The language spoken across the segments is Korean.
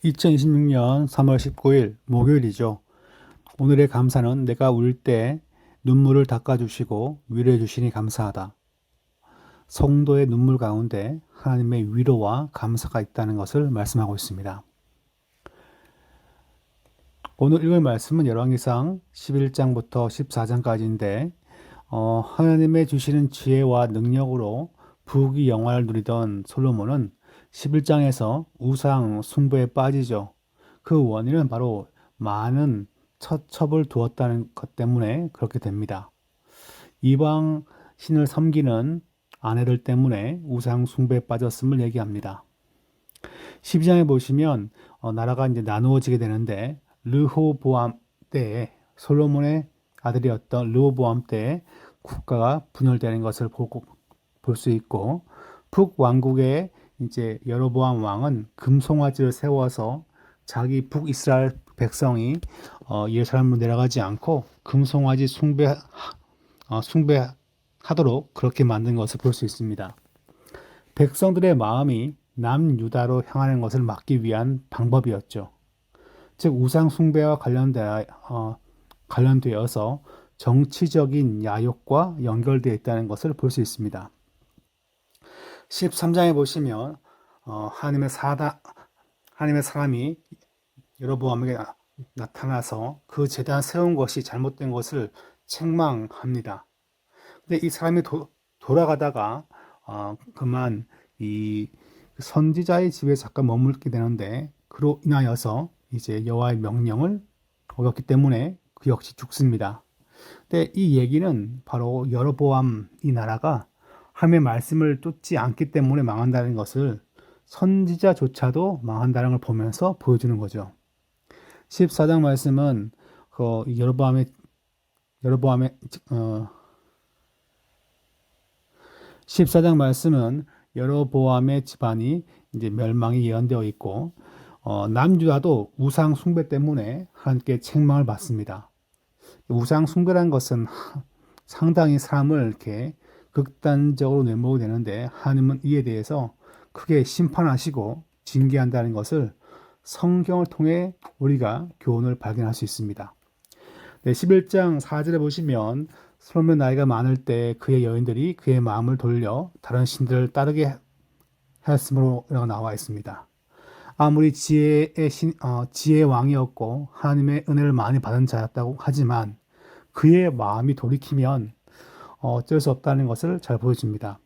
2026년 3월 19일 목요일이죠. 오늘의 감사는 내가 울 때 눈물을 닦아주시고 위로해 주시니 감사하다. 성도의 눈물 가운데 하나님의 위로와 감사가 있다는 것을 말씀하고 있습니다. 오늘 읽을 말씀은 열왕기상 11장부터 14장까지인데 하나님의 주시는 지혜와 능력으로 부귀 영화를 누리던 솔로몬은 11장에서 우상 숭배에 빠지죠. 그 원인은 바로 많은 처첩을 두었다는 것 때문에 그렇게 됩니다. 이방 신을 섬기는 아내들 때문에 우상 숭배에 빠졌음을 얘기합니다. 12장에 보시면 나라가 이제 나누어지게 되는데 르호보암 때에 솔로몬의 아들이었던 르호보암 때에 국가가 분열되는 것을 볼 수 있고 북왕국의 이제 여로보암 왕은 금송아지를 세워서 자기 북이스라엘 백성이 예루살렘으로 내려가지 않고 금송아지 숭배하도록 그렇게 만든 것을 볼 수 있습니다. 백성들의 마음이 남유다로 향하는 것을 막기 위한 방법이었죠. 즉 우상 숭배와 관련되어서 정치적인 야욕과 연결되어 있다는 것을 볼 수 있습니다. 13장에 보시면 하나님의 사람이 여로보암에게 나타나서 그 제단 세운 것이 잘못된 것을 책망합니다. 근데 이 사람이 돌아가다가 그만 이 선지자의 집에 잠깐 머물게 되는데 그로 인하여서 이제 여호와의 명령을 어겼기 때문에 그 역시 죽습니다. 근데 이 얘기는 바로 여로보암 이 나라가 하나님의 말씀을 쫓지 않기 때문에 망한다는 것을 선지자조차도 망한다는 걸 보면서 보여주는 거죠. 14장 말씀은 여로보암의 14장 말씀은 여로보암의 집안이 이제 멸망이 예언되어 있고 남유다도 우상 숭배 때문에 하나님께 책망을 받습니다. 우상 숭배라는 것은 상당히 사람을 이렇게 극단적으로 내모게 되는데 하나님은 이에 대해서 크게 심판하시고 징계한다는 것을 성경을 통해 우리가 교훈을 발견할 수 있습니다. 11장 4절에 보시면 솔로몬 나이가 많을 때 그의 여인들이 그의 마음을 돌려 다른 신들을 따르게 하였으므로 나와 있습니다. 아무리 지혜의 왕이었고 하나님의 은혜를 많이 받은 자였다고 하지만 그의 마음이 돌이키면 어쩔 수 없다는 것을 잘 보여줍니다.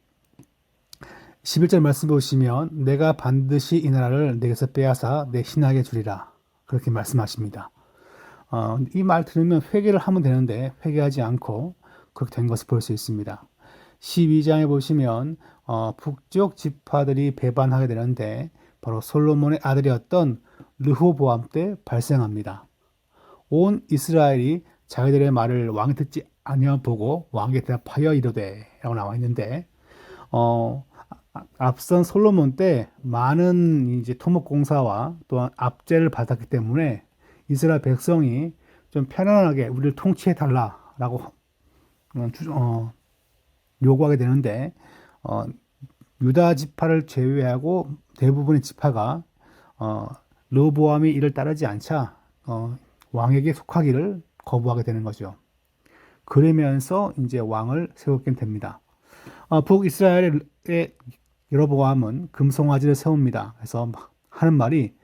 11절 말씀 보시면 내가 반드시 이 나라를 내게서 빼앗아 내 신하에게 주리라 그렇게 말씀하십니다. 이 말 들으면 회개를 하면 되는데 회개하지 않고 그렇게 된 것을 볼 수 있습니다. 12장에 보시면 북쪽 지파들이 배반하게 되는데 바로 솔로몬의 아들이었던 르호보암 때 발생합니다. 온 이스라엘이 자기들의 말을 왕이 듣지 아니하 보고 왕에게 대답하여 이르되 라고 나와 있는데 앞선 솔로몬 때 많은 이제 토목공사와 또한 압제를 받았기 때문에 이스라엘 백성이 좀 편안하게 우리를 통치해 달라라고 요구하게 되는데 유다 지파를 제외하고 대부분의 지파가 르호보암이 이를 따르지 않자 왕에게 속하기를 거부하게 되는 거죠. 그러면서 이제 왕을 세우게 됩니다. 북이스라엘의 여로보암은 금송아지를 세웁니다. 그래서 하는 말이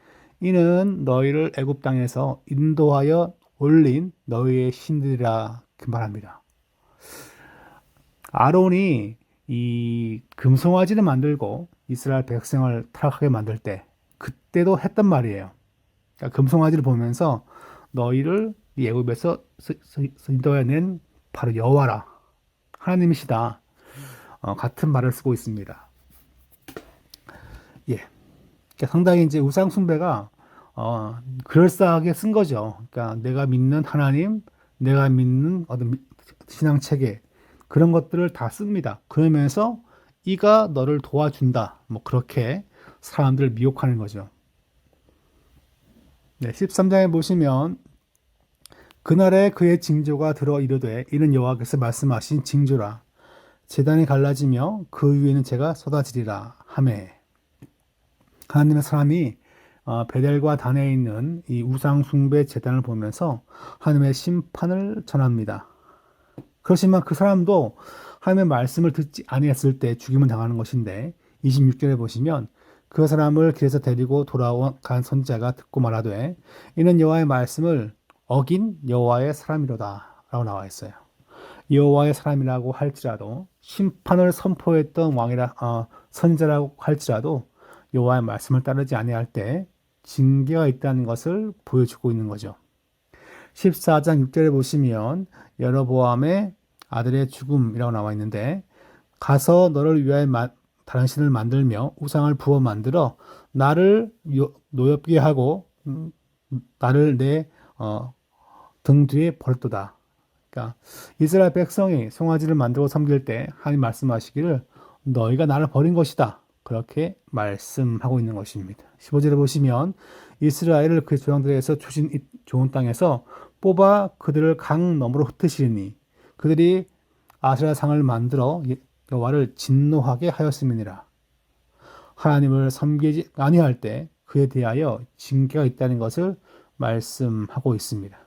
이는 너희를 애굽 땅에서 인도하여 올린 너희의 신들이라 그 말합니다. 아론이 이 금송아지를 만들고 이스라엘 백성을 타락하게 만들 때 그때도 했단 말이에요. 그러니까 금송아지를 보면서 너희를 이 애굽에서 인도해낸 바로 여호와라 하나님이시다 같은 말을 쓰고 있습니다. 예, 그러니까 상당히 이제 우상 숭배가 그럴싸하게 쓴 거죠. 그러니까 내가 믿는 하나님, 내가 믿는 어떤 신앙 체계 그런 것들을 다 씁니다. 그러면서 이가 너를 도와준다. 뭐 그렇게 사람들을 미혹하는 거죠. 네, 13장에 보시면 그날에 그의 징조가 들어 이르되 이는 여호와께서 말씀하신 징조라. 제단이 갈라지며 그 위에는 재가 쏟아지리라 하매 하나님의 사람이 베델과 단에 있는 이 우상 숭배 제단을 보면서 하나님의 심판을 전합니다. 그렇지만 그 사람도 하나님의 말씀을 듣지 아니했을 때 죽임을 당하는 것인데 26절에 보시면 그 사람을 길에서 데리고 돌아간 선지자가 듣고 말하되 이는 여호와의 말씀을 어긴 여호와의 사람이로다 라고 나와 있어요. 여호와의 사람이라고 할지라도 심판을 선포했던 선지자라고 할지라도 여호와의 말씀을 따르지 아니할 때 징계가 있다는 것을 보여주고 있는 거죠. 14장 6절에 보시면 여로보암의 아들의 죽음이라고 나와 있는데 가서 너를 위하여 다른 신을 만들며 우상을 부어 만들어 나를 노엽게 하고 나를 내 등 뒤에 버렸도다. 그러니까 이스라엘 백성이 송아지를 만들고 섬길 때 하나님 말씀하시기를 너희가 나를 버린 것이다. 그렇게 말씀하고 있는 것입니다. 15절에 보시면 이스라엘을 그 조상들에서 주신 이 좋은 땅에서 뽑아 그들을 강 너머로 흩으시니 그들이 아세라 상을 만들어 여호와를 진노하게 하였음이니라. 하나님을 섬기지 아니할 때 그에 대하여 징계가 있다는 것을 말씀하고 있습니다.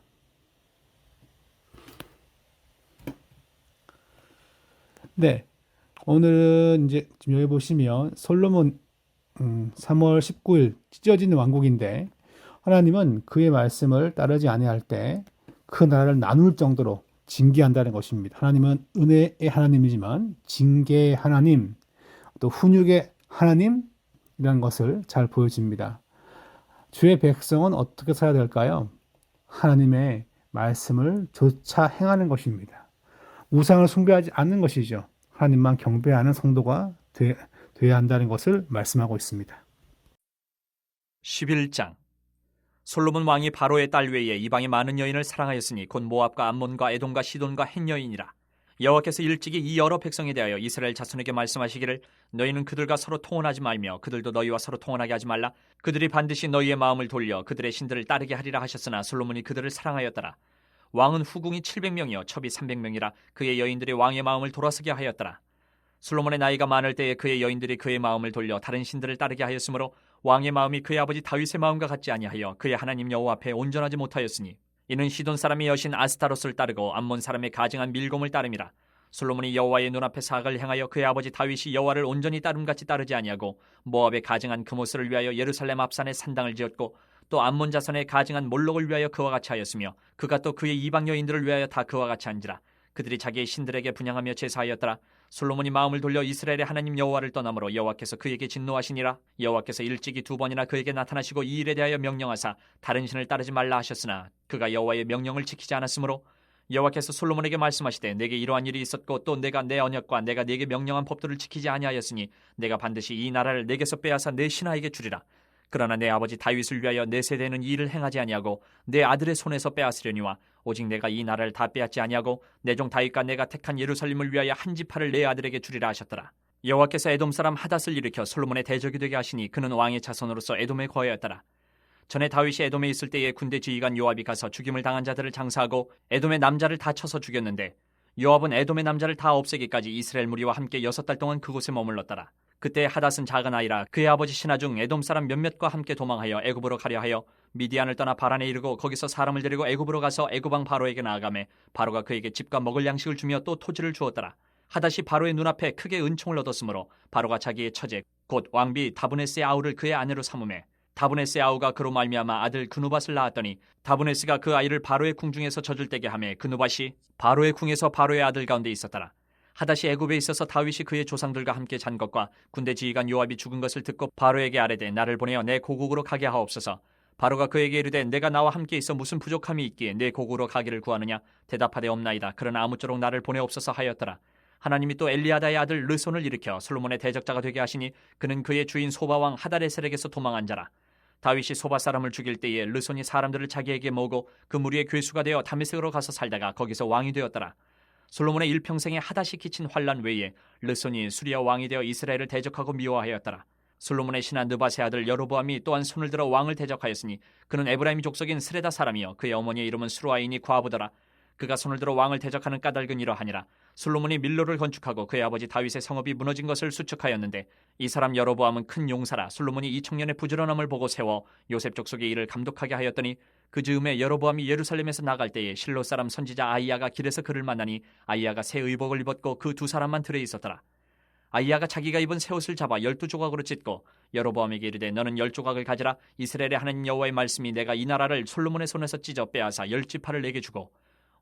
네, 오늘은 이제 지금 여기 보시면 솔로몬 3월 19일 찢어지는 왕국인데 하나님은 그의 말씀을 따르지 아니할 때 그 나라를 나눌 정도로 징계한다는 것입니다. 하나님은 은혜의 하나님이지만 징계의 하나님, 또 훈육의 하나님이라는 것을 잘 보여줍니다. 주의 백성은 어떻게 살아야 될까요? 하나님의 말씀을 조차 행하는 것입니다. 우상을 숭배하지 않는 것이죠. 하나님만 경배하는 성도가 돼야 한다는 것을 말씀하고 있습니다. 11장 솔로몬 왕이 바로의 딸 외에 이방의 많은 여인을 사랑하였으니 곧 모압과 암몬과 에돔과 시돈과 헷 여인이라. 여호와께서 일찍이 이 여러 백성에 대하여 이스라엘 자손에게 말씀하시기를 너희는 그들과 서로 통혼하지 말며 그들도 너희와 서로 통혼하게 하지 말라. 그들이 반드시 너희의 마음을 돌려 그들의 신들을 따르게 하리라 하셨으나 솔로몬이 그들을 사랑하였더라. 왕은 후궁이 700명이요 첩이 300명이라 그의 여인들이 왕의 마음을 돌아서게 하였더라. 솔로몬의 나이가 많을 때에 그의 여인들이 그의 마음을 돌려 다른 신들을 따르게 하였으므로 왕의 마음이 그의 아버지 다윗의 마음과 같지 아니하여 그의 하나님 여호와 앞에 온전하지 못하였으니 이는 시돈 사람의 여신 아스타롯을 따르고 암몬 사람의 가증한 밀곰을 따름이라. 솔로몬이 여호와의 눈앞에 사악을 행하여 그의 아버지 다윗이 여호와를 온전히 따름같이 따르지 아니하고 모압의 가증한 그모스를 위하여 예루살렘 앞산에 산당을 지었고 또 암몬 자손의 가증한 몰록을 위하여 그와 같이 하였으며 그가 또 그의 이방 여인들을 위하여 다 그와 같이 한지라. 그들이 자기의 신들에게 분향하며 제사하였더라. 솔로몬이 마음을 돌려 이스라엘의 하나님 여호와를 떠나므로 여호와께서 그에게 진노하시니라. 여호와께서 일찍이 2번이나 그에게 나타나시고 이 일에 대하여 명령하사 다른 신을 따르지 말라 하셨으나 그가 여호와의 명령을 지키지 않았으므로 여호와께서 솔로몬에게 말씀하시되 내게 이러한 일이 있었고 또 내가 내 언약과 내가 네게 명령한 법도를 지키지 아니하였으니 내가 반드시 이 나라를 내게서 빼앗아 내 신하에게 주리라. 그러나 내 아버지 다윗을 위하여 내 세대는 이 일을 행하지 아니하고 내 아들의 손에서 빼앗으려니와 오직 내가 이 나라를 다 빼앗지 아니하고 내 종 다윗과 내가 택한 예루살렘을 위하여 한 지파를 내 아들에게 주리라 하셨더라. 여호와께서 에돔 사람 하닷을 일으켜 솔로몬의 대적이 되게 하시니 그는 왕의 자손으로서 에돔에 거하였더라. 전에 다윗이 에돔에 있을 때에 군대 지휘관 요압이 가서 죽임을 당한 자들을 장사하고 에돔의 남자를 다 쳐서 죽였는데 요압은 에돔의 남자를 다 없애기까지 이스라엘 무리와 함께 6달 동안 그곳에 머물렀더라. 그때 하닷은 작은 아이라 그의 아버지 신하 중 에돔 사람 몇몇과 함께 도망하여 애굽으로 가려 하여 미디안을 떠나 바란에 이르고 거기서 사람을 데리고 애굽으로 가서 애굽 왕 바로에게 나아가매 바로가 그에게 집과 먹을 양식을 주며 또 토지를 주었더라. 하닷이 바로의 눈앞에 크게 은총을 얻었으므로 바로가 자기의 처제 곧 왕비 다브네스의 아우를 그의 아내로 삼으매 다브네스의 아우가 그로 말미암아 아들 그누밧을 낳았더니 다브네스가 그 아이를 바로의 궁중에서 젖을 떼게 하매 그누밧이 바로의 궁에서 바로의 아들 가운데 있었더라. 하닷이 애굽에 있어서 다윗이 그의 조상들과 함께 잔 것과 군대 지휘관 요압이 죽은 것을 듣고 바로에게 아뢰되 나를 보내어 내 고국으로 가게 하옵소서. 바로가 그에게 이르되 내가 나와 함께 있어 무슨 부족함이 있기에 내 고국으로 가기를 구하느냐. 대답하되 없나이다. 그러나 아무쪼록 나를 보내옵소서 하였더라. 하나님이 또 엘리아다의 아들 르손을 일으켜 솔로몬의 대적자가 되게 하시니 그는 그의 주인 소바왕 하다레셀에게서 도망한 자라. 다윗이 소바 사람을 죽일 때에 르손이 사람들을 자기에게 모으고 그 무리의 괴수가 되어 다메섹으로 가서 살다가 거기서 왕이 되었더라. 솔로몬의 일평생에 하닷이 끼친 환란 외에 르손이 수리아 왕이 되어 이스라엘을 대적하고 미워하였더라. 솔로몬의 신하 느밧의 아들 여로보암이 또한 손을 들어 왕을 대적하였으니 그는 에브라임 족속인 스레다 사람이요 그의 어머니의 이름은 수루아이니 과부더라. 그가 손을 들어 왕을 대적하는 까닭은 이러하니라. 솔로몬이 밀로를 건축하고 그의 아버지 다윗의 성읍이 무너진 것을 수축하였는데 이 사람 여로보암은 큰 용사라. 솔로몬이 이 청년의 부지런함을 보고 세워 요셉 족속의 일을 감독하게 하였더니 그 즈음에 여로보암이 예루살렘에서 나갈 때에 실로 사람 선지자 아이야가 길에서 그를 만나니 아이야가 새 의복을 입었고 그 두 사람만 들에 있었더라. 아이야가 자기가 입은 새 옷을 잡아 12조각으로 찢고 여로보암에게 이르되 너는 10조각을 가지라. 이스라엘의 하나님 여호와의 말씀이 내가 이 나라를 솔로몬의 손에서 찢어 빼앗아 10지파를 내게 주고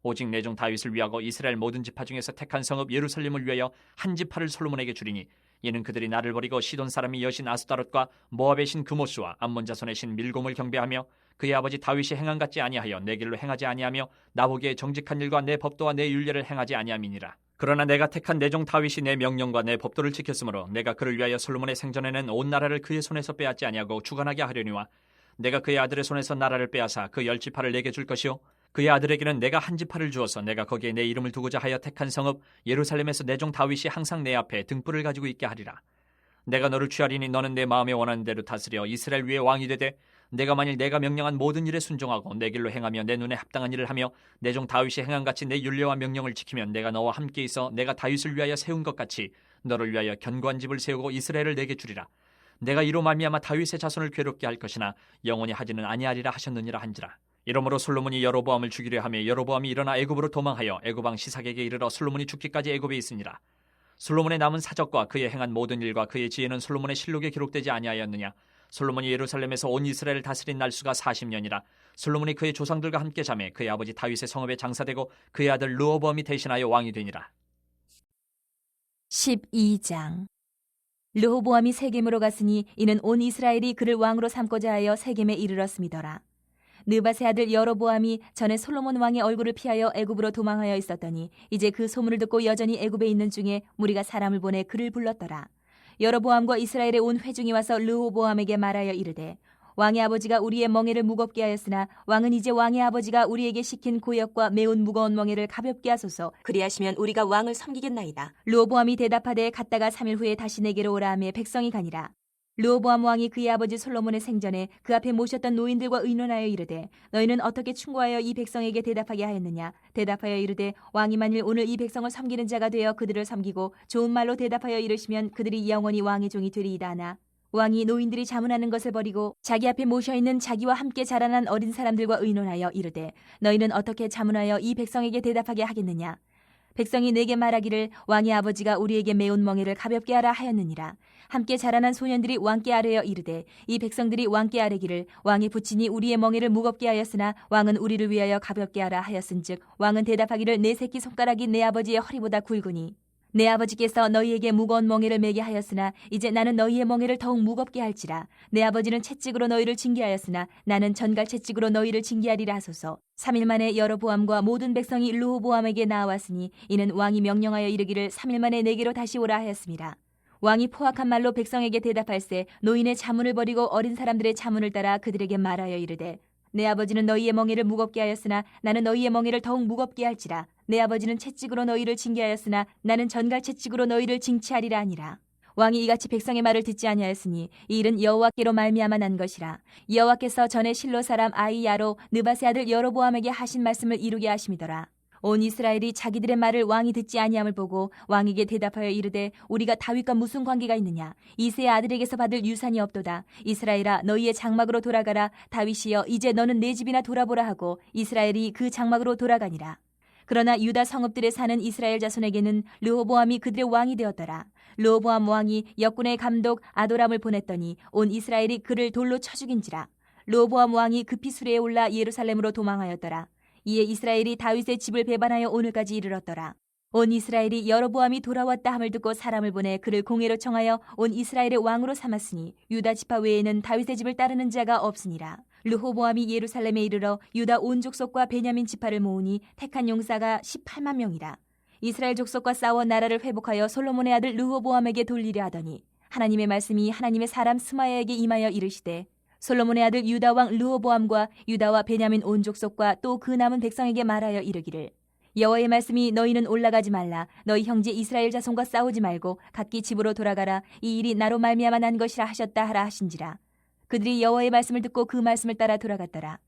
오직 내 종 다윗을 위하고 이스라엘 모든 지파 중에서 택한 성읍 예루살렘을 위하여 한 지파를 솔로몬에게 주리니 이는 그들이 나를 버리고 시돈 사람이 여신 아스다롯과 모압의 신 그모스와 암몬 자손의 신 밀곰을 경배하며 그의 아버지 다윗이 행한 같지 아니하여 내 길로 행하지 아니하며 나보기에 정직한 일과 내 법도와 내 율례를 행하지 아니함이니라. 그러나 내가 택한 내 종 다윗이 내 명령과 내 법도를 지켰으므로 내가 그를 위하여 솔로몬의 생전에는 온 나라를 그의 손에서 빼앗지 아니하고 주관하게 하려니와 내가 그의 아들의 손에서 나라를 빼앗아 그 10지파를 내게 줄 것이요 그의 아들에게는 내가 한 지파를 주어서 내가 거기에 내 이름을 두고자 하여 택한 성읍 예루살렘에서 내 종 다윗이 항상 내 앞에 등불을 가지고 있게 하리라. 내가 너를 취하리니 너는 내 마음에 원하는 대로 다스려 이스라엘 위에 왕이 되되 내가 만일 내가 명령한 모든 일에 순종하고 내 길로 행하며 내 눈에 합당한 일을 하며 내 종 다윗이 행한 같이 내 율례와 명령을 지키면 내가 너와 함께 있어 내가 다윗을 위하여 세운 것 같이 너를 위하여 견고한 집을 세우고 이스라엘을 내게 주리라. 내가 이로 말미암아 다윗의 자손을 괴롭게 할 것이나 영원히 하지는 아니하리라 하셨느니라 한지라. 이러므로 솔로몬이 여로보암을 죽이려 하며 여로보암이 일어나 애굽으로 도망하여 애굽 왕 시삭에게 이르러 솔로몬이 죽기까지 애굽에 있으니라. 솔로몬의 남은 사적과 그의 행한 모든 일과 그의 지혜는 솔로몬의 실록에 기록되지 아니하였느냐. 솔로몬이 예루살렘에서 온 이스라엘을 다스린 날수가 40년이라. 솔로몬이 그의 조상들과 함께 자매 그의 아버지 다윗의 성읍에 장사되고 그의 아들 르호보암이 대신하여 왕이 되니라. 12장. 르호보암이 세겜으로 갔으니 이는 온 이스라엘이 그를 왕으로 삼고자 하여 세겜에 이르렀음이더라. 느밧의 아들 여로보암이 전에 솔로몬 왕의 얼굴을 피하여 애굽으로 도망하여 있었더니 이제 그 소문을 듣고 여전히 애굽에 있는 중에 무리가 사람을 보내 그를 불렀더라. 여로보암과 이스라엘의 온 회중이 와서 르호보암에게 말하여 이르되 왕의 아버지가 우리의 멍에를 무겁게 하였으나 왕은 이제 왕의 아버지가 우리에게 시킨 고역과 매운 무거운 멍에를 가볍게 하소서. 그리하시면 우리가 왕을 섬기겠나이다. 르호보암이 대답하되 갔다가 3일 후에 다시 내게로 오라 하며 백성이 가니라. 르호보암 왕이 그의 아버지 솔로몬의 생전에 그 앞에 모셨던 노인들과 의논하여 이르되 너희는 어떻게 충고하여 이 백성에게 대답하게 하였느냐. 대답하여 이르되 왕이 만일 오늘 이 백성을 섬기는 자가 되어 그들을 섬기고 좋은 말로 대답하여 이르시면 그들이 영원히 왕의 종이 되리이다 하나 왕이 노인들이 자문하는 것을 버리고 자기 앞에 모셔있는 자기와 함께 자라난 어린 사람들과 의논하여 이르되 너희는 어떻게 자문하여 이 백성에게 대답하게 하겠느냐. 백성이 내게 말하기를 왕의 아버지가 우리에게 매운 멍에를 가볍게 하라 하였느니라. 함께 자라난 소년들이 왕께 아뢰어 이르되 이 백성들이 왕께 아뢰기를 왕의 부친이 우리의 멍에를 무겁게 하였으나 왕은 우리를 위하여 가볍게 하라 하였은즉 왕은 대답하기를 내 새끼 손가락이 내 아버지의 허리보다 굵으니 내 아버지께서 너희에게 무거운 멍에를 매게 하였으나 이제 나는 너희의 멍에를 더욱 무겁게 할지라. 내 아버지는 채찍으로 너희를 징계하였으나 나는 전갈 채찍으로 너희를 징계하리라 하소서. 3일 만에 여로보암과 모든 백성이 르호보암에게 나아왔으니 이는 왕이 명령하여 이르기를 3일 만에 내게로 다시 오라 하였습니다. 왕이 포악한 말로 백성에게 대답할세 노인의 자문을 버리고 어린 사람들의 자문을 따라 그들에게 말하여 이르되 내 아버지는 너희의 멍에를 무겁게 하였으나 나는 너희의 멍에를 더욱 무겁게 할지라. 내 아버지는 채찍으로 너희를 징계하였으나 나는 전갈 채찍으로 너희를 징치하리라 하니라. 왕이 이같이 백성의 말을 듣지 아니하였으니 이 일은 여호와께로 말미암아 난 것이라. 여호와께서 전에 실로 사람 아이야로 느밧의 아들 여로보암에게 하신 말씀을 이루게 하심이더라. 온 이스라엘이 자기들의 말을 왕이 듣지 아니함을 보고 왕에게 대답하여 이르되 우리가 다윗과 무슨 관계가 있느냐. 이새의 아들에게서 받을 유산이 없도다. 이스라엘아 너희의 장막으로 돌아가라. 다윗이여 이제 너는 내 집이나 돌아보라 하고 이스라엘이 그 장막으로 돌아가니라. 그러나 유다 성읍들에 사는 이스라엘 자손에게는 르호보암이 그들의 왕이 되었더라. 르호보암 왕이 역군의 감독 아도람을 보냈더니 온 이스라엘이 그를 돌로 쳐 죽인지라. 르호보암 왕이 급히 수레에 올라 예루살렘으로 도망하였더라. 이에 이스라엘이 다윗의 집을 배반하여 오늘까지 이르렀더라. 온 이스라엘이 여로보암이 돌아왔다 함을 듣고 사람을 보내 그를 공회로 청하여 온 이스라엘의 왕으로 삼았으니 유다 지파 외에는 다윗의 집을 따르는 자가 없으니라. 르호보암이 예루살렘에 이르러 유다 온 족속과 베냐민 지파를 모으니 택한 용사가 18만 명이라. 이스라엘 족속과 싸워 나라를 회복하여 솔로몬의 아들 르호보암에게 돌리려 하더니 하나님의 말씀이 하나님의 사람 스마야에게 임하여 이르시되 솔로몬의 아들 유다 왕 르호보암과 유다와 베냐민 온 족속과 또 그 남은 백성에게 말하여 이르기를 여호와의 말씀이 너희는 올라가지 말라. 너희 형제 이스라엘 자손과 싸우지 말고 각기 집으로 돌아가라. 이 일이 나로 말미암아 난 것이라 하셨다 하라 하신지라. 그들이 여호와의 말씀을 듣고 그 말씀을 따라 돌아갔더라.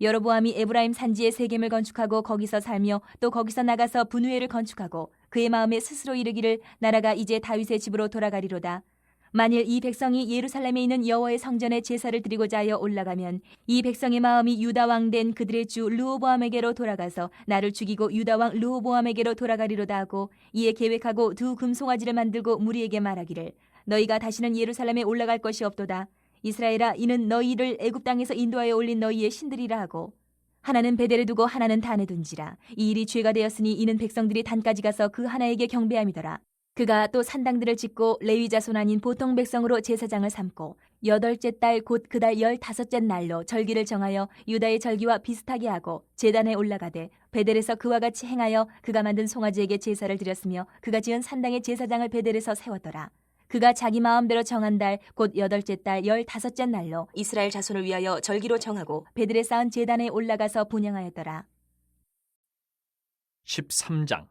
여로보암이 에브라임 산지에 세겜을 건축하고 거기서 살며 또 거기서 나가서 분우엘을 건축하고 그의 마음에 스스로 이르기를 나라가 이제 다윗의 집으로 돌아가리로다. 만일 이 백성이 예루살렘에 있는 여호와의 성전에 제사를 드리고자 하여 올라가면 이 백성의 마음이 유다 왕 된 그들의 주 르호보암에게로 돌아가서 나를 죽이고 유다 왕 르호보암에게로 돌아가리로다 하고 이에 계획하고 두 금송아지를 만들고 무리에게 말하기를 너희가 다시는 예루살렘에 올라갈 것이 없도다. 이스라엘아 이는 너희를 애굽 땅에서 인도하여 올린 너희의 신들이라 하고 하나는 베델에 두고 하나는 단에 둔지라. 이 일이 죄가 되었으니 이는 백성들이 단까지 가서 그 하나에게 경배함이더라. 그가 또 산당들을 짓고 레위 자손 아닌 보통 백성으로 제사장을 삼고 8째 달 곧 그 달 15째 날로 절기를 정하여 유다의 절기와 비슷하게 하고 제단에 올라가되 베델에서 그와 같이 행하여 그가 만든 송아지에게 제사를 드렸으며 그가 지은 산당의 제사장을 베델에서 세웠더라. 그가 자기 마음대로 정한 달 곧 8째 달 15째 날로 이스라엘 자손을 위하여 절기로 정하고 베델에 쌓은 제단에 올라가서 분향하였더라. 13장.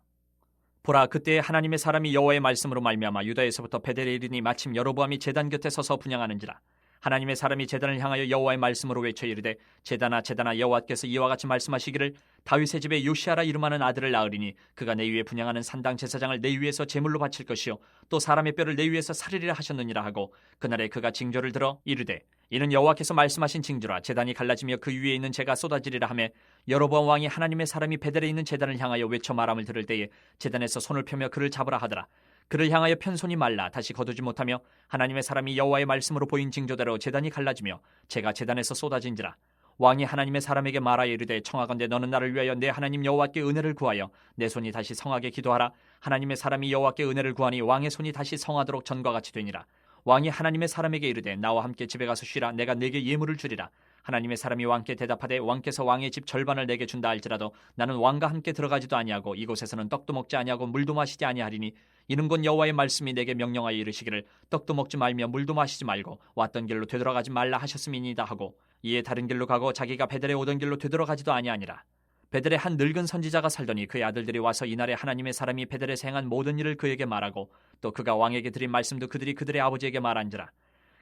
보라, 그때 하나님의 사람이 여호와의 말씀으로 말미암아 유다에서부터 베델에 이르니 마침 여로보암이 제단 곁에 서서 분향하는지라. 하나님의 사람이 제단을 향하여 여호와의 말씀으로 외쳐 이르되 제단아 제단아 여호와께서 이와 같이 말씀하시기를 다윗의 집에 요시아라 이름하는 아들을 낳으리니 그가 내 위에 분향하는 산당 제사장을 내 위에서 제물로 바칠 것이요 또 사람의 뼈를 내 위에서 살리리라 하셨느니라 하고 그날에 그가 징조를 들어 이르되 이는 여호와께서 말씀하신 징조라. 제단이 갈라지며 그 위에 있는 재가 쏟아지리라 하며 여로보암 왕이 하나님의 사람이 베델에 있는 제단을 향하여 외쳐 말함을 들을 때에 제단에서 손을 펴며 그를 잡으라 하더라. 그를 향하여 편손이 말라 다시 거두지 못하며 하나님의 사람이 여호와의 말씀으로 보인 징조대로 제단이 갈라지며 재가 제단에서 쏟아진지라. 왕이 하나님의 사람에게 말하여 이르되 청하건대 너는 나를 위하여 내 하나님 여호와께 은혜를 구하여 내 손이 다시 성하게 기도하라. 하나님의 사람이 여호와께 은혜를 구하니 왕의 손이 다시 성하도록 전과 같이 되니라. 왕이 하나님의 사람에게 이르되 나와 함께 집에 가서 쉬라. 내가 네게 예물을 주리라. 하나님의 사람이 왕께 대답하되 왕께서 왕의 집 절반을 내게 준다 할지라도 나는 왕과 함께 들어가지도 아니하고 이곳에서는 떡도 먹지 아니하고 물도 마시지 아니하리니 이는 곧 여호와의 말씀이 내게 명령하여 이르시기를 떡도 먹지 말며 물도 마시지 말고 왔던 길로 되돌아가지 말라 하셨음이니이다 하고 이에 다른 길로 가고 자기가 베델에 오던 길로 되돌아가지도 아니하니라. 베델에 한 늙은 선지자가 살더니 그의 아들들이 와서 이날에 하나님의 사람이 베델에서 행한 모든 일을 그에게 말하고 또 그가 왕에게 드린 말씀도 그들이 그들의 아버지에게 말한지라.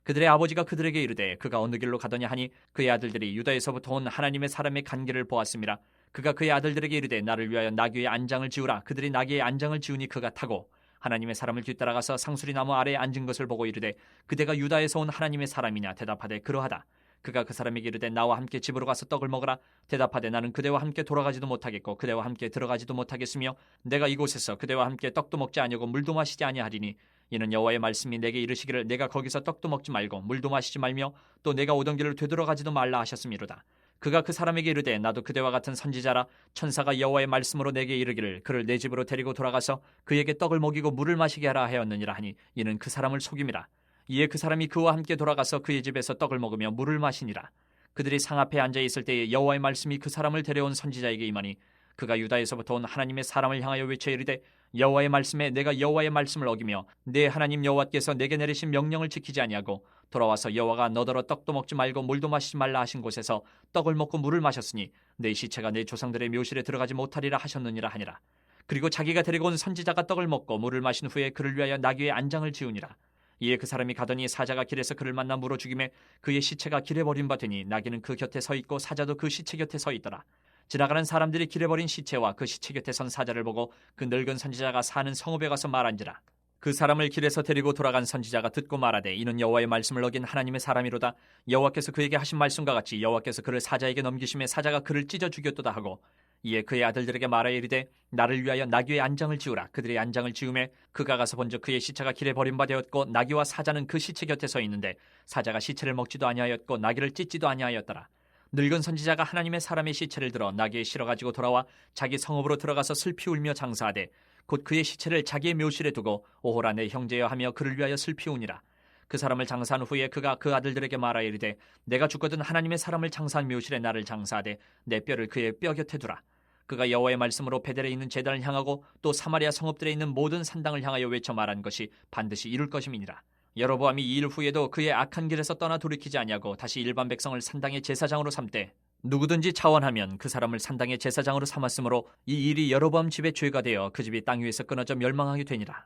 그들의 아버지가 그들에게 이르되 그가 어느 길로 가더냐 하니 그의 아들들이 유다에서부터 온 하나님의 사람의 간 길을 보았음이라. 그가 그의 아들들에게 이르되 나를 위하여 나귀의 안장을 지으라. 그들이 나귀의 안장을 지으니 그가 타고 하나님의 사람을 뒤따라가서 상수리 나무 아래에 앉은 것을 보고 이르되 그대가 유다에서 온 하나님의 사람이냐 대답하되 그러하다. 그가 그 사람에게 이르되 나와 함께 집으로 가서 떡을 먹으라. 대답하되 나는 그대와 함께 돌아가지도 못하겠고 그대와 함께 들어가지도 못하겠으며 내가 이곳에서 그대와 함께 떡도 먹지 아니하고 물도 마시지 아니하리니 이는 여호와의 말씀이 내게 이르시기를 내가 거기서 떡도 먹지 말고 물도 마시지 말며 또 내가 오던 길을 되돌아가지도 말라 하셨음이로다. 그가 그 사람에게 이르되 나도 그대와 같은 선지자라. 천사가 여호와의 말씀으로 내게 이르기를 그를 내 집으로 데리고 돌아가서 그에게 떡을 먹이고 물을 마시게 하라 하였느니라 하니 이는 그 사람을 속임이라. 이에 그 사람이 그와 함께 돌아가서 그의 집에서 떡을 먹으며 물을 마시니라. 그들이 상 앞에 앉아 있을 때에 여호와의 말씀이 그 사람을 데려온 선지자에게 임하니 그가 유다에서부터 온 하나님의 사람을 향하여 외쳐 이르되 여호와의 말씀에 내가 여호와의 말씀을 어기며 내 하나님 여호와께서 내게 내리신 명령을 지키지 아니하고 돌아와서 여호와가 너더러 떡도 먹지 말고 물도 마시지 말라 하신 곳에서 떡을 먹고 물을 마셨으니 내 시체가 내 조상들의 묘실에 들어가지 못하리라 하셨느니라 하니라. 그리고 자기가 데리고 온 선지자가 떡을 먹고 물을 마신 후에 그를 위하여 나귀의 안장을 지으니라. 이에 그 사람이 가더니 사자가 길에서 그를 만나 물어 죽이매 그의 시체가 길에 버린 바 되니 나귀는 그 곁에 서 있고 사자도 그 시체 곁에 서 있더라. 지나가는 사람들이 길에 버린 시체와 그 시체 곁에 선 사자를 보고 그 늙은 선지자가 사는 성읍에 가서 말한지라. 그 사람을 길에서 데리고 돌아간 선지자가 듣고 말하되 이는 여호와의 말씀을 어긴 하나님의 사람이로다. 여호와께서 그에게 하신 말씀과 같이 여호와께서 그를 사자에게 넘기심에 사자가 그를 찢어 죽였도다 하고 이에 그의 아들들에게 말하여 이르되 나를 위하여 나귀의 안장을 지으라. 그들의 안장을 지으매 그가 가서 본즉 그의 시체가 길에 버린 바 되었고 나귀와 사자는 그 시체 곁에 서 있는데 사자가 시체를 먹지도 아니하였고 나귀를 찢지도 아니하였더라. 늙은 선지자가 하나님의 사람의 시체를 들어 나귀에 실어 가지고 돌아와 자기 성읍으로 들어가서 슬피 울며 장사하되 곧 그의 시체를 자기의 묘실에 두고 오호라 내 형제여 하며 그를 위하여 슬피 우니라. 그 사람을 장사한 후에 그가 그 아들들에게 말하여 이르되 내가 죽거든 하나님의 사람을 장사한 묘실에 나를 장사하되 내 뼈를 그의 뼈 곁에 두라. 그가 여호와의 말씀으로 베델에 있는 제단을 향하고 또 사마리아 성읍들에 있는 모든 산당을 향하여 외쳐 말한 것이 반드시 이룰 것임이니라. 여로보암이 이 일 후에도 그의 악한 길에서 떠나 돌이키지 아니하고 다시 일반 백성을 산당의 제사장으로 삼되 누구든지 차원하면 그 사람을 산당의 제사장으로 삼았으므로 이 일이 여로보암 집의 죄가 되어 그 집이 땅 위에서 끊어져 멸망하게 되니라.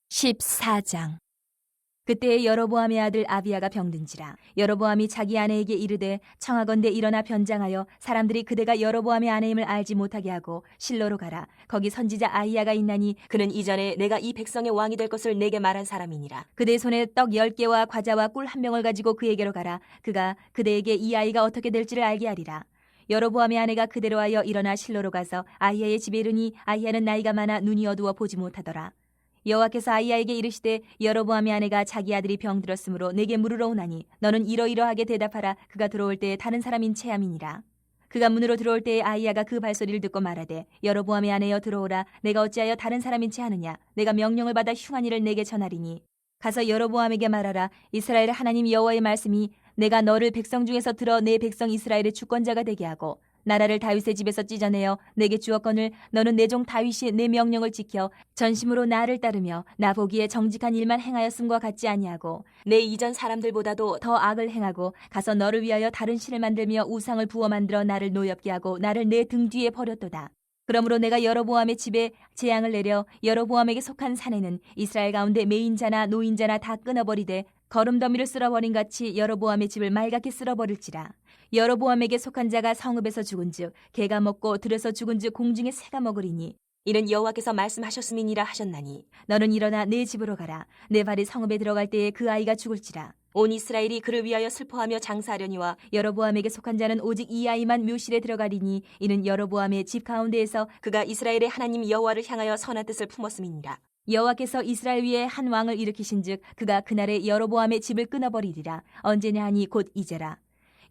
14장 그때에 여로보암의 아들 아비야가 병든지라. 여로보암이 자기 아내에게 이르되 청하건대 일어나 변장하여 사람들이 그대가 여로보암의 아내임을 알지 못하게 하고 실로로 가라. 거기 선지자 아히야가 있나니 그는 이전에 내가 이 백성의 왕이 될 것을 내게 말한 사람이니라. 그대 손에 떡 10개와 과자와 꿀 1병을 가지고 그에게로 가라. 그가 그대에게 이 아이가 어떻게 될지를 알게 하리라. 여로보암의 아내가 그대로 하여 일어나 실로로 가서 아히야의 집에 이르니 아히야는 나이가 많아 눈이 어두워 보지 못하더라. 여호와께서 아히야에게 이르시되 여로보암의 아내가 자기 아들이 병들었으므로 내게 물으러 오나니 너는 이러이러하게 대답하라. 그가 들어올 때에 다른 사람인 체함이니라. 그가 문으로 들어올 때에 아히야가 그 발소리를 듣고 말하되 여로보암의 아내여 들어오라. 내가 어찌하여 다른 사람인 채 하느냐. 내가 명령을 받아 흉한 일을 내게 전하리니 가서 여로보암에게 말하라. 이스라엘 하나님 여호와의 말씀이 내가 너를 백성 중에서 들어 내 백성 이스라엘의 주권자가 되게 하고 나라를 다윗의 집에서 찢어내어 내게 주었거늘 너는 내 종 다윗이 내 명령을 지켜 전심으로 나를 따르며 나 보기에 정직한 일만 행하였음과 같지 아니하고 내 이전 사람들보다도 더 악을 행하고 가서 너를 위하여 다른 신을 만들며 우상을 부어 만들어 나를 노엽게 하고 나를 내 등 뒤에 버렸도다. 그러므로 내가 여로보암의 집에 재앙을 내려 여로보암에게 속한 산에는 이스라엘 가운데 매인자나 노인자나 다 끊어버리되 거름더미를 쓸어버린 같이 여로보암의 집을 말갛게 쓸어버릴지라. 여로보암에게 속한 자가 성읍에서 죽은즉 개가 먹고 들에서 죽은즉 공중에 새가 먹으리니 이는 여호와께서 말씀하셨음이니라 하셨나니 너는 일어나 내 집으로 가라. 내 발이 성읍에 들어갈 때에 그 아이가 죽을지라. 온 이스라엘이 그를 위하여 슬퍼하며 장사하려니와 여로보암에게 속한 자는 오직 이 아이만 묘실에 들어가리니 이는 여로보암의 집 가운데에서 그가 이스라엘의 하나님 여호와를 향하여 선한 뜻을 품었음이니라. 여호와께서 이스라엘 위에 한 왕을 일으키신즉 그가 그날에 여로보암의 집을 끊어버리리라. 언제냐 하니 곧 이제라.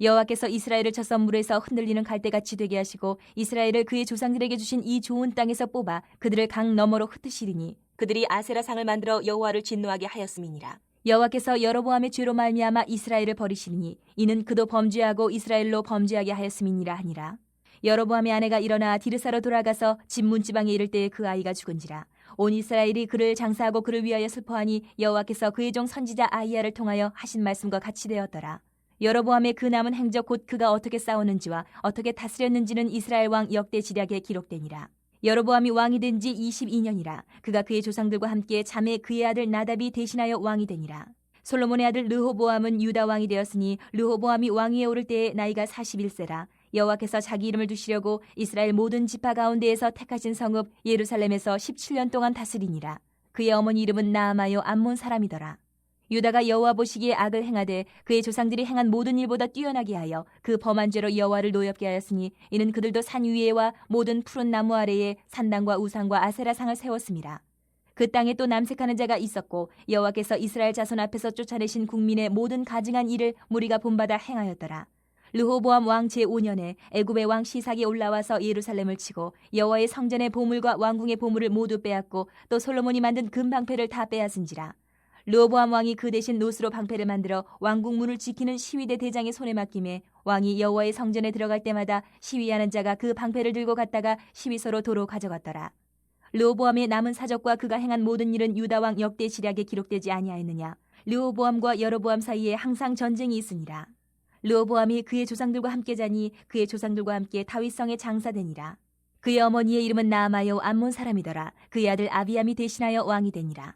여호와께서 이스라엘을 쳐서 물에서 흔들리는 갈대같이 되게 하시고 이스라엘을 그의 조상들에게 주신 이 좋은 땅에서 뽑아 그들을 강 너머로 흩으시리니 그들이 아세라상을 만들어 여호와를 진노하게 하였음이니라. 여호와께서 여로보암의 죄로 말미암아 이스라엘을 버리시니 이는 그도 범죄하고 이스라엘로 범죄하게 하였음이니라 하니라. 여로보암의 아내가 일어나 디르사로 돌아가서 집 문지방에 이를 때에 그 아이가 죽은지라. 온 이스라엘이 그를 장사하고 그를 위하여 슬퍼하니 여호와께서 그의 종 선지자 아히야를 통하여 하신 말씀과 같이 되었더라. 여로보암의 그 남은 행적 곧 그가 어떻게 싸웠는지와 어떻게 다스렸는지는 이스라엘 왕 역대 지략에 기록되니라. 여로보암이 왕이 된 지 22년이라. 그가 그의 조상들과 함께 자매 그의 아들 나답이 대신하여 왕이 되니라. 솔로몬의 아들 르호보암은 유다 왕이 되었으니 르호보암이 왕위에 오를 때에 나이가 41세라. 여호와께서 자기 이름을 두시려고 이스라엘 모든 지파 가운데에서 택하신 성읍 예루살렘에서 17년 동안 다스리니라. 그의 어머니 이름은 나아마요 암몬 사람이더라. 유다가 여호와 보시기에 악을 행하되 그의 조상들이 행한 모든 일보다 뛰어나게 하여 그 범한 죄로 여호와를 노엽게 하였으니 이는 그들도 산 위에와 모든 푸른 나무 아래에 산당과 우상과 아세라상을 세웠습니다. 그 땅에 또 남색하는 자가 있었고 여호와께서 이스라엘 자손 앞에서 쫓아내신 국민의 모든 가증한 일을 무리가 본받아 행하였더라. 르호보암 왕 제5년에 애굽의 왕 시삭이 올라와서 예루살렘을 치고 여호와의 성전의 보물과 왕궁의 보물을 모두 빼앗고 또 솔로몬이 만든 금방패를 다 빼앗은지라. 르호보암 왕이 그 대신 노스로 방패를 만들어 왕궁 문을 지키는 시위대 대장의 손에 맡김에 왕이 여호와의 성전에 들어갈 때마다 시위하는 자가 그 방패를 들고 갔다가 시위소로 도로 가져갔더라. 르호보암의 남은 사적과 그가 행한 모든 일은 유다 왕 역대 지략에 기록되지 아니하였느냐. 르호보암과 여로보암 사이에 항상 전쟁이 있으니라. 르호보암이 그의 조상들과 함께 자니 그의 조상들과 함께 다윗성에 장사되니라. 그의 어머니의 이름은 나아마요 암몬 사람이더라. 그의 아들 아비암이 대신하여 왕이 되니라.